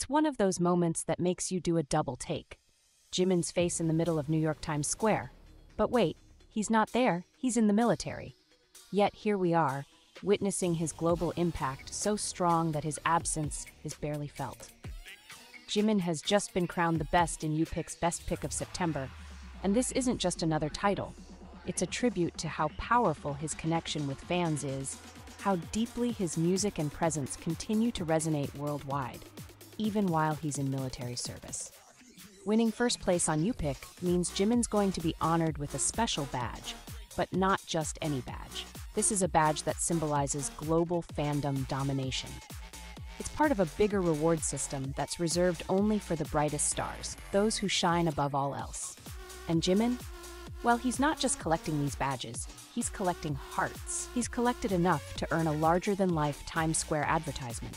It's one of those moments that makes you do a double take. Jimin's face in the middle of New York Times Square. But wait, he's not there, he's in the military. Yet here we are, witnessing his global impact so strong that his absence is barely felt. Jimin has just been crowned the best in YouPick's Best Pick of September, and this isn't just another title. It's a tribute to how powerful his connection with fans is, how deeply his music and presence continue to resonate worldwide, even while he's in military service. Winning first place on YouPick means Jimin's going to be honored with a special badge, but not just any badge. This is a badge that symbolizes global fandom domination. It's part of a bigger reward system that's reserved only for the brightest stars, those who shine above all else. And Jimin? Well, he's not just collecting these badges, he's collecting hearts. He's collected enough to earn a larger-than-life Times Square advertisement.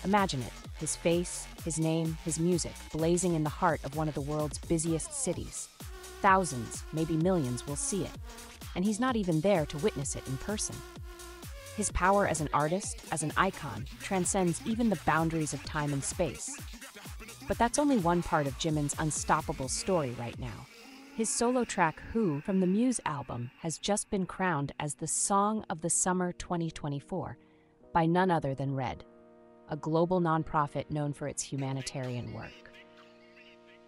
Imagine it, his face, his name, his music, blazing in the heart of one of the world's busiest cities. Thousands, maybe millions, will see it. And he's not even there to witness it in person. His power as an artist, as an icon, transcends even the boundaries of time and space. But that's only one part of Jimin's unstoppable story right now. His solo track, Who, from the Muse album, has just been crowned as the Song of the Summer 2024 by none other than Red, a global nonprofit known for its humanitarian work.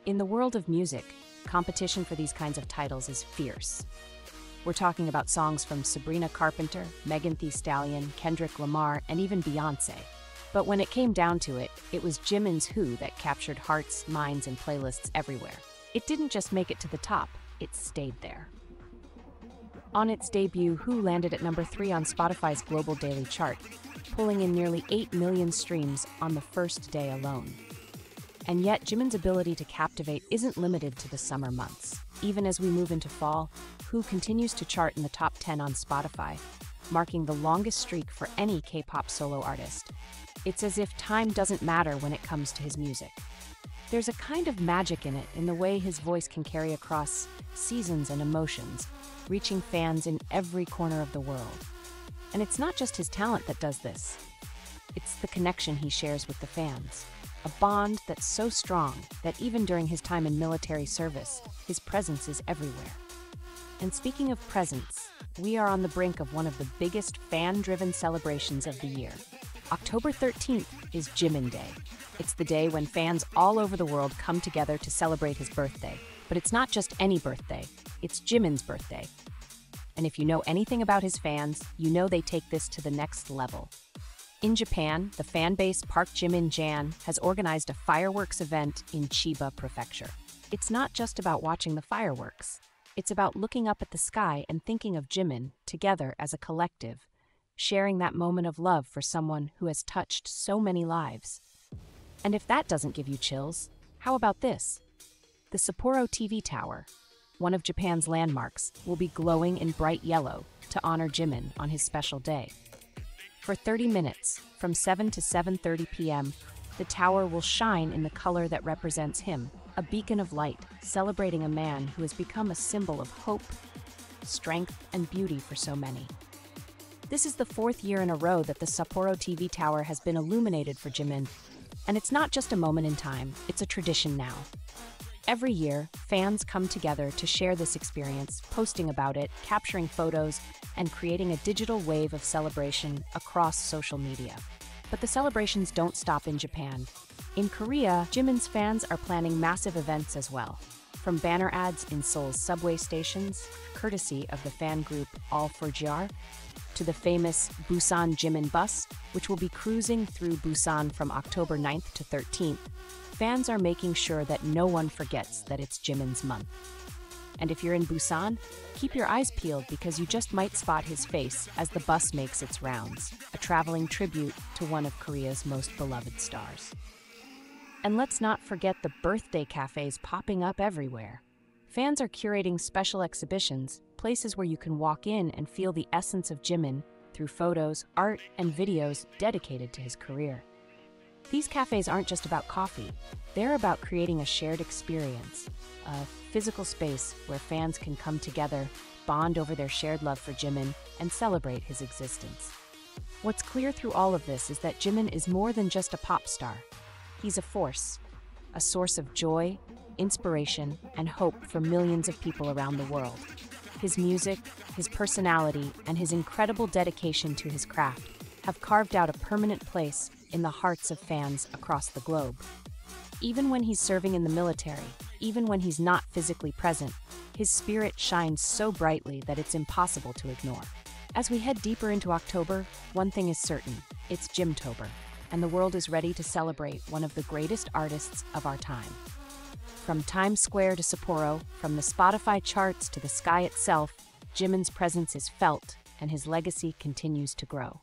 In the world of music, competition for these kinds of titles is fierce. We're talking about songs from Sabrina Carpenter, Megan Thee Stallion, Kendrick Lamar, and even Beyoncé. But when it came down to it, it was Jimin's Who that captured hearts, minds, and playlists everywhere. It didn't just make it to the top, it stayed there. On its debut, Who landed at number 3 on Spotify's global daily chart, pulling in nearly 8 million streams on the first day alone. And yet, Jimin's ability to captivate isn't limited to the summer months. Even as we move into fall, Who continues to chart in the top 10 on Spotify, marking the longest streak for any K-pop solo artist. It's as if time doesn't matter when it comes to his music. There's a kind of magic in it, in the way his voice can carry across seasons and emotions, reaching fans in every corner of the world. And it's not just his talent that does this. It's the connection he shares with the fans. A bond that's so strong that even during his time in military service, his presence is everywhere. And speaking of presence, we are on the brink of one of the biggest fan-driven celebrations of the year. October 13th is Jimin Day. It's the day when fans all over the world come together to celebrate his birthday. But it's not just any birthday, it's Jimin's birthday. And if you know anything about his fans, you know they take this to the next level. In Japan, the fan base Park Jimin-jan has organized a fireworks event in Chiba Prefecture. It's not just about watching the fireworks. It's about looking up at the sky and thinking of Jimin together as a collective, sharing that moment of love for someone who has touched so many lives. And if that doesn't give you chills, how about this? The Sapporo TV Tower, one of Japan's landmarks, will be glowing in bright yellow to honor Jimin on his special day. For 30 minutes, from 7 to 7:30 p.m., the tower will shine in the color that represents him, a beacon of light, celebrating a man who has become a symbol of hope, strength, and beauty for so many. This is the 4th year in a row that the Sapporo TV Tower has been illuminated for Jimin, and it's not just a moment in time, it's a tradition now. Every year, fans come together to share this experience, posting about it, capturing photos, and creating a digital wave of celebration across social media. But the celebrations don't stop in Japan. In Korea, Jimin's fans are planning massive events as well. From banner ads in Seoul's subway stations, courtesy of the fan group All4GR, to the famous Busan Jimin bus, which will be cruising through Busan from October 9th to 13th, fans are making sure that no one forgets that it's Jimin's month. And if you're in Busan, keep your eyes peeled because you just might spot his face as the bus makes its rounds, a traveling tribute to one of Korea's most beloved stars. And let's not forget the birthday cafes popping up everywhere. Fans are curating special exhibitions, places where you can walk in and feel the essence of Jimin through photos, art, and videos dedicated to his career. These cafes aren't just about coffee, they're about creating a shared experience, a physical space where fans can come together, bond over their shared love for Jimin, and celebrate his existence. What's clear through all of this is that Jimin is more than just a pop star. He's a force, a source of joy, inspiration, and hope for millions of people around the world. His music, his personality, and his incredible dedication to his craft have carved out a permanent place in the hearts of fans across the globe. Even when he's serving in the military, even when he's not physically present, his spirit shines so brightly that it's impossible to ignore. As we head deeper into October, one thing is certain: it's Jimtober, and the world is ready to celebrate one of the greatest artists of our time. From Times Square to Sapporo, from the Spotify charts to the sky itself, Jimin's presence is felt, and his legacy continues to grow.